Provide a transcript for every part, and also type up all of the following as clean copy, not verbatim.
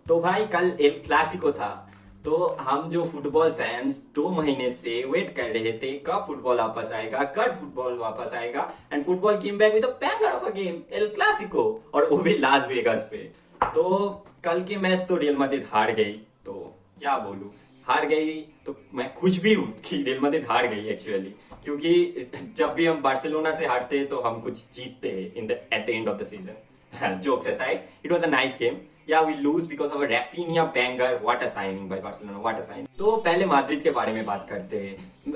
तो भाई कल एल क्लासिको था। तो हम जो फुटबॉल फैंस 2 महीने से वेट कर रहे थे कब फुटबॉल वापस आएगा, कब फुटबॉल वापस आएगा। And football came back with a banger of a game, El Clasico, और वो भी लास वेगास पे। तो कल के मैच तो रियल मैड्रिड हार गई। तो क्या बोलूं, हार गई। तो मैं खुश भी हूं कि रियल मैड्रिड हार गई एक्चुअली, क्योंकि जब भी हम बार्सिलोना से हारते हैं तो हम कुछ जीतते हैं in the at the end of the season. Jokes aside, it was a nice game. Yeah, we lose because of a Rafinha banger. What a signing by Barcelona. What a signing. तो पहले Madrid के बारे में बात करते हैं।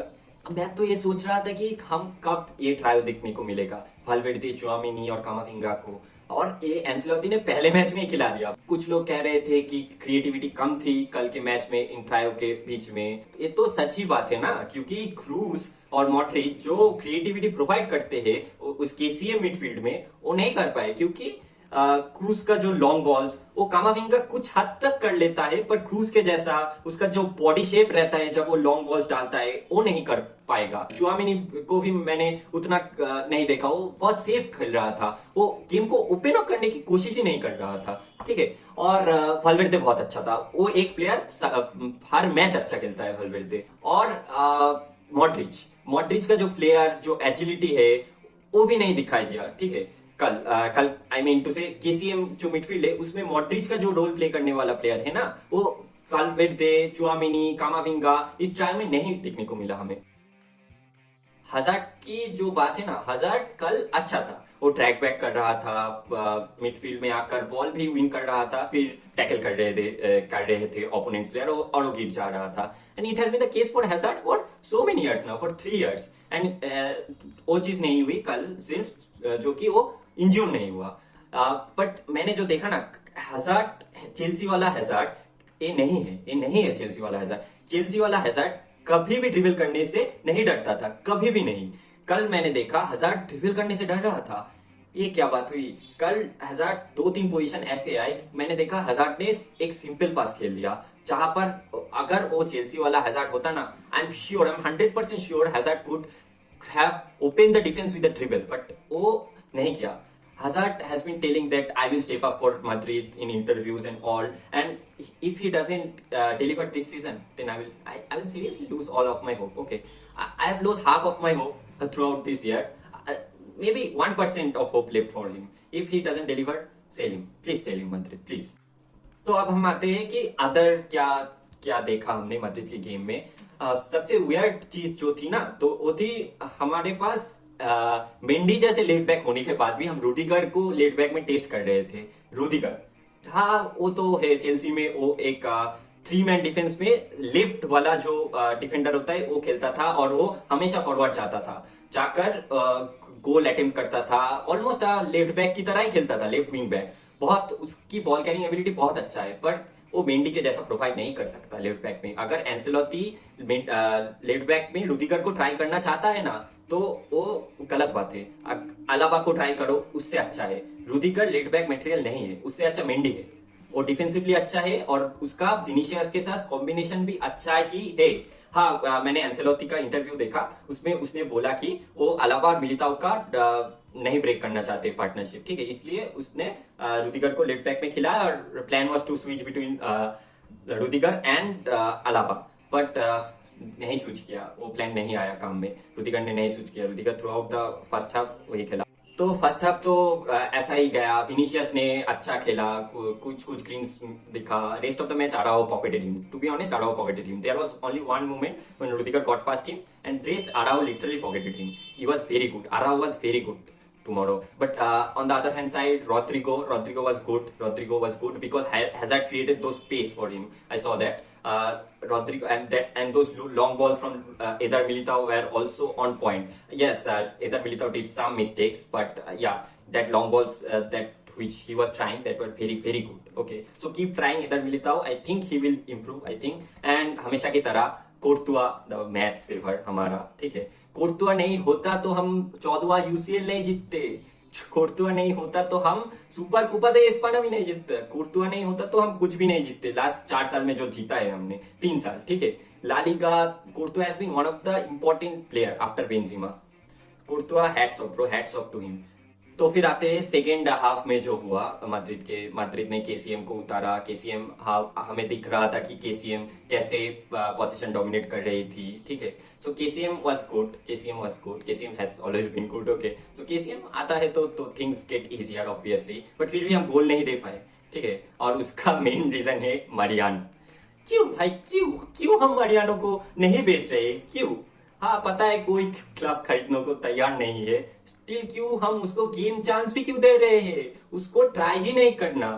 मैं तो ये सोच रहा था कि हम कब ये ट्रायो देखने को मिलेगा, वाल्वेर्डे, चुआमिनी और कामाविंगा को। और ये एंसेलोती ने पहले मैच में ही खिला दिया। कुछ लोग कह रहे थे कि क्रिएटिविटी कम थी कल के मैच में इन ट्रायो के बीच में। ये तो सच्ची बात है ना, क्योंकि क्रूज और मॉड्रिच जो क्रिएटिविटी प्रोवाइड करते हैं उस केसीएम मिडफील्ड में, वो नहीं कर पाए। क्योंकि क्रूज का जो लॉन्ग बॉल्स वो कामाविंगा कुछ हद तक कर लेता है, पर क्रूज के जैसा उसका जो बॉडी शेप रहता है जब वो लॉन्ग बॉल्स डालता है वो नहीं कर पाएगा। चुआमिनी को भी मैंने उतना नहीं देखा, वो बहुत सेफ खेल रहा था, वो गेम को ओपन अप करने की कोशिश ही नहीं कर रहा था। ठीक है। और वाल्वेर्डे बहुत अच्छा था, वो एक प्लेयर हर मैच अच्छा खेलता है वाल्वेर्डे। और मॉड्रिच मॉड्रिच का जो फ्लेयर, जो एजिलिटी है, वो भी नहीं दिखाई दिया। ठीक है। कल आई मीन टू से केसीएम जो मिडफील्ड है उसमें मॉड्रिच का जो रोल प्ले करने वाला प्लेयर है ना, वो वाल्वेर्डे, चुआमिनी, कामाविंगा इस ट्रायल में नहीं देखने को मिला हमें। हजार्ड की जो बात है ना, हजार्ड कल अच्छा था, वो ट्रैक बैक कर रहा था, मिडफील्ड में आकर बॉल भी विन कर रहा था, फिर टैकल कर रहे थे ओपोनेंट प्लेयर, और वो गिर जा रहा था। And it has been the case for hazard for so many years now, for 3 years. And वो चीज नहीं हुई कल, सिर्फ जो कि वो इंज्योर नहीं हुआ। बट मैंने जो देखा ना, हजार्ड चेल्सी वाला हजार्ड ये नहीं है, ये नहीं है चेल्सी वाला हजार्ड। चेल्सी वाला हजार्ड कभी भी ड्रिबल करने से नहीं डरता था, कभी भी नहीं। कल मैंने देखा हजार्ड ड्रिबल करने से डर रहा था। ये क्या बात हुई। कल हजार्ड 2-3 पोजीशन ऐसे आए, मैंने देखा हजार्ड ने एक सिंपल पास खेल दिया, जहां पर अगर वो चेल्सी वाला हजार्ड होता ना, I am sure, I am 100% sure hazard could have opened the defense with a dribble, but वो नहीं किया। Hazard has been telling that I will step up for Madrid in interviews and all, and if he doesn't deliver this season, then I will seriously lose all of my hope. Okay, I have lost half of my hope throughout this year. Maybe 1% of hope left for him. If he doesn't deliver, sell him. Please sell him, Madrid. Please. तो अब हम आते हैं कि other क्या क्या देखा हमने मैड्रिड के गेम में। सबसे वियर्ड चीज जो थी ना, तो वो थी हमारे पास मेंडी जैसे लेट बैक होने के बाद भी हम रूडिगर को लेट बैक में टेस्ट कर रहे थे। रूडिगर, हाँ वो तो है चेल्सी में, वो एक 3 मैन डिफेंस में लेफ्ट वाला जो डिफेंडर होता है वो खेलता था, और वो हमेशा फॉरवर्ड जाता था, जाकर गोल अटेम्प्ट करता था, ऑलमोस्ट लेफ्ट बैक की तरह ही खेलता था, लेफ्ट विंग बैक। बहुत उसकी बॉल कैरिंग एबिलिटी बहुत अच्छा है, पर वो मेंडी के जैसा प्रोवाइड नहीं कर सकता लेफ्ट बैक में। अगर एंसेलोती लेफ्ट बैक में रुदिगर को ट्राई करना चाहता है ना, तो वो गलत बात है। अलाबा को ट्राई करो, उससे अच्छा है। रुदिगर लेफ्ट बैक मटेरियल नहीं है, उससे अच्छा मेंडी है। वो डिफेंसिवली अच्छा है और उसका विनीशियस के साथ कॉम्बिनेशन भी अच्छा ही है। हाँ, मैंने एंसेलोती का इंटरव्यू देखा, उसमें उसने बोला कि वो अलावा और मिलिताओ का नहीं ब्रेक करना चाहते पार्टनरशिप। ठीक है, इसलिए उसने रुदिगर को लेफ्ट बैक में खिलाया, और plan was to switch between Rudiger and Alaba. But नहीं स्विच किया, वो प्लान नहीं आया काम में। रुदिगर ने नहीं स्विच किया, Rudiger throughout the first half वही खेला। तो फर्स्ट हाफ तो ऐसा ही गया। विनीशियस ने अच्छा खेला, कुछ कुछ क्लीन दिखा। Rest of the match Araujo pocketed him. To be honest, Araujo pocketed him. There was only one moment when Rudiger got past him, and rest Araujo literally pocketed him. He was very good. Araujo was very good tomorrow. But on the other hand side, Rodrigo was good. Rodrigo was good because Hazard created those space for him. I saw that. Rodrigo and those long balls from Eder Militao were also on point. Yes, Eder Militao did some mistakes, but yeah, that long balls that which he was trying, that were very very good. Okay, so keep trying Eder Militao. I think he will improve. I think, and हमेशा की तरह Courtois the match silver हमारा। ठीक है, Courtois नहीं होता तो हम 14वां यूसीएल नहीं जीतते। कोर्तुआ नहीं होता तो हम सुपर कूपा दे इस्पाना भी नहीं जीतते। कोर्तुआ नहीं होता तो हम कुछ भी नहीं जीतते लास्ट 4 साल में जो जीता है हमने, 3 साल। ठीक है, La Liga, Courtois has been one of the important player after Benzema. Courtois, hats off bro, hats off to him. तो फिर आते हैं सेकेंड हाफ में जो हुआ, माद्रिद ने केसीएम को उतारा। केसीएम हमें दिख रहा था कि केसीएम कैसे पोजीशन डोमिनेट कर रही थी, ठीक है। So KCM was good, KCM has always been good, okay. So KCM आता है तो things get easier obviously, but फिर भी हम गोल नहीं दे पाए, ठीक है। और उसका मेन रीजन है मारियानो। क्यों भाई, क्यों क्यों हम मारियानो को नहीं बेच रहे, क्यों? हाँ पता है कोई क्लब खरीदने को तैयार नहीं है, स्टिल क्यों हम उसको गेम चांस भी क्यों दे रहे हैं? उसको ट्राई ही नहीं करना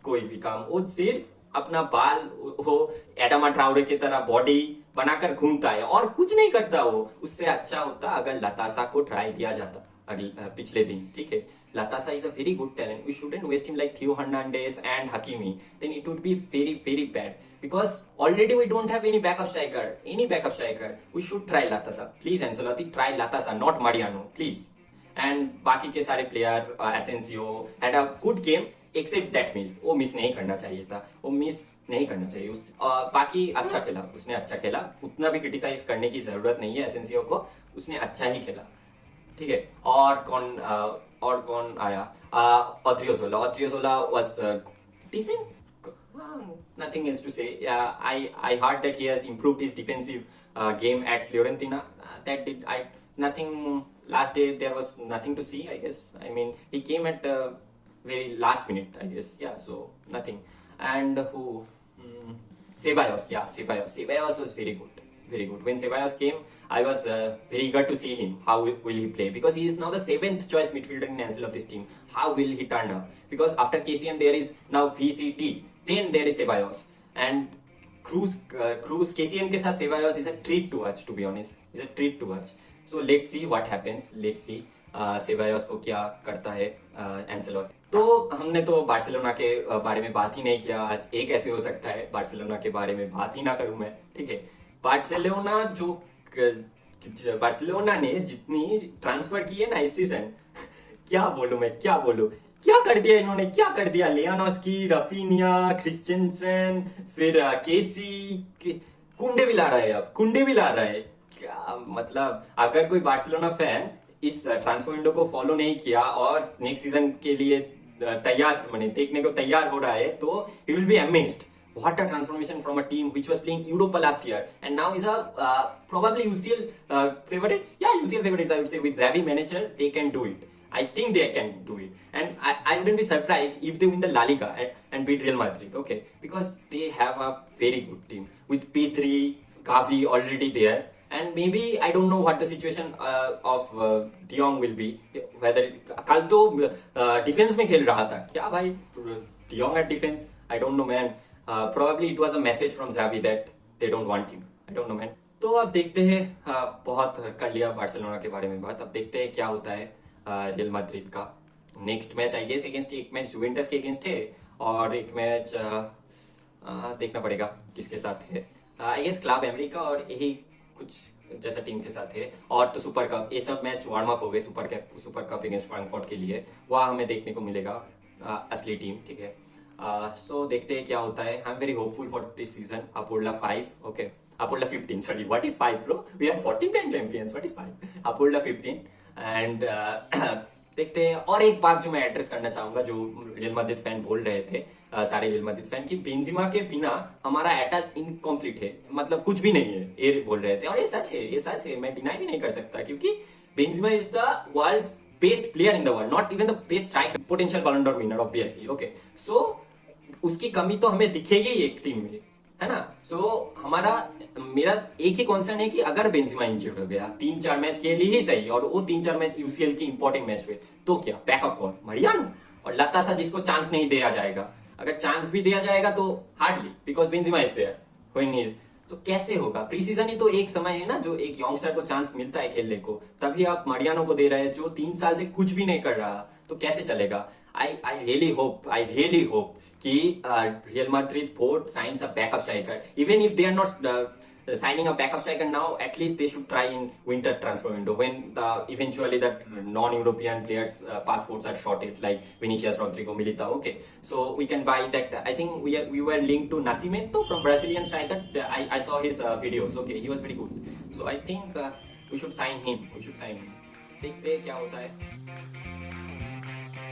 कोई भी काम, वो सिर्फ अपना बाल, वो एडामा ट्राउरे की तरह बॉडी बनाकर घूमता है और कुछ नहीं करता वो। उससे अच्छा होता अगर लतासा को ट्राई दिया जाता पिछले दिन, ठीक है। Latasa is a very good talent. We shouldn't waste him like Theo Hernandez and Hakimi. Then it would be very, very bad. Because already we don't have any backup striker. We should try Latasa. Please, Ancelotti, try Latasa, not Mariano. Please. And बाकी के सारे player, Asensio had a good game. Except that miss, वो miss नहीं करना चाहिए था, बाकी अच्छा खेला, उसने अच्छा खेला, उतना भी क्रिटिसाइज करने की जरूरत नहीं है एसेंसियो को, उसने अच्छा ही खेला, ठीक है। और कौन आया? Odriozola was decent. Nothing else to say. I heard that he has improved his defensive game at Fiorentina. That did I nothing. Last day there was nothing to see, I guess. I mean, he came at very last minute, I guess. Yeah, so nothing. And who? Ceballos. Yeah, Ceballos was very good. When Ceballos came, I was very eager to see him. How will he play? Because he is now the 7th choice midfielder in Ancelotti's team. How will he turn up? Because after KCM there is now VCT, then there is Ceballos, and Cruz KCM के साथ Ceballos is a treat to watch. To be honest, is a treat to watch. So let's see what happens. Let's see Ceballos को क्या करता है Ancelotti. तो हमने तो Barcelona के बारे में बात ही नहीं किया आज। एक ऐसे हो सकता है बार्सिलोना के बारे में बात ही ना करूं मैं, ठीक है। बार्सिलोना ने जितनी ट्रांसफर की है ना इस सीजन, क्या बोलूं, क्या कर दिया इन्होंने, क्या कर दिया। लियानोस्की, रफीनिया, क्रिस्टेंसन, फिर केसी, कुंडे भी ला रहा है क्या मतलब। अगर कोई बार्सिलोना फैन इस ट्रांसफर विंडो को फॉलो नहीं किया और नेक्स्ट सीजन के लिए देखने को तैयार हो रहा है, तो he will be amazed. What a transformation from a team which was playing Europa last year and now is a probably UCL favorites. Yeah, UCL favorites, I would say. With Xavi manager, they can do it. I think they can do it. And I wouldn't be surprised if they win the La Liga and beat Real Madrid, okay? Because they have a very good team. With P3, Gavi already there. And maybe, I don't know what the situation of De Jong will be. Whether, कल तो defense में खेल रहा था. क्या भाई, De Jong at defense? I don't know, man. Probably it was a message from Xavi that they don't want him. I don't know, man. तो अब देखते हैं, बहुत कर लिया बार्सिलोना के बारे में बात। अब देखते हैं क्या होता है रियल मैड्रिड का next match. I guess against, एक मैच जुवेंटस के अगेंस्ट है और एक मैच देखना पड़ेगा किसके साथ है। आई गेस क्लब अमेरिका और यही कुछ जैसा टीम के साथ है। और तो सुपर कप, ये सब मैच वार्म अप हो गए सुपर कप अगेंस्ट फ्रैंकफर्ट के लिए। वहाँ हमें देखने को मिलेगा असली टीम, ठीक है। सो देखते हैं क्या होता है। I am very hopeful for this season. Apolla 5, okay. Apolla 15, sorry. What is 5, bro? We are 14th time champions. What is 5? Apolla 15. And देखते हैं। और एक बात जो मैं एड्रेस करना चाहूंगा, जो रियल मैड्रिड फैन बोल रहे थे, सारे रियल मैड्रिड फैन, कि बेंजिमा के बिना हमारा अटैक इनकम्प्लीट है, मतलब कुछ भी नहीं है, ये बोल रहे थे। और ये सच है, मैं डिनाई भी नहीं कर सकता, क्योंकि Benzema is the world's best player in the world, not even the best striker, potential Ballon d'Or winner obviously, okay. So उसकी कमी तो हमें दिखेगी एक टीम में, है ना। सो मेरा एक ही कॉन्सर्न है कि अगर बेंजिमा इंजर्ड हो गया 3-4 मैच के लिए ही सही, और वो 3-4 मैच यूसीएल के इंपॉर्टेंट मैच हुए, तो क्या बैकअप कौन? मारियानो और लतासा, जिसको चांस नहीं दिया जाएगा। अगर चांस भी दिया जाएगा तो hardly, because Benzema is there when he is. तो कैसे होगा? प्री सीजन ही तो एक समय है ना, जो एक यंगस्टर को चांस मिलता है खेलने को, तभी आप मारियानो को दे रहे हैं जो 3 साल से कुछ भी नहीं कर रहा, तो कैसे चलेगा? आई रियली होप कि Real Madrid board signs a backup striker. Even if they are not signing a backup striker now, at least they should try in winter transfer window when eventually the non-European players passports are shorted, like Vinicius, Rodrigo, Militao. Okay, so we can buy that. I think we were linked to Nascimento from Brazilian striker. I saw his videos. Okay, he was very good. So I think we should sign him. देखते हैं क्या होता है।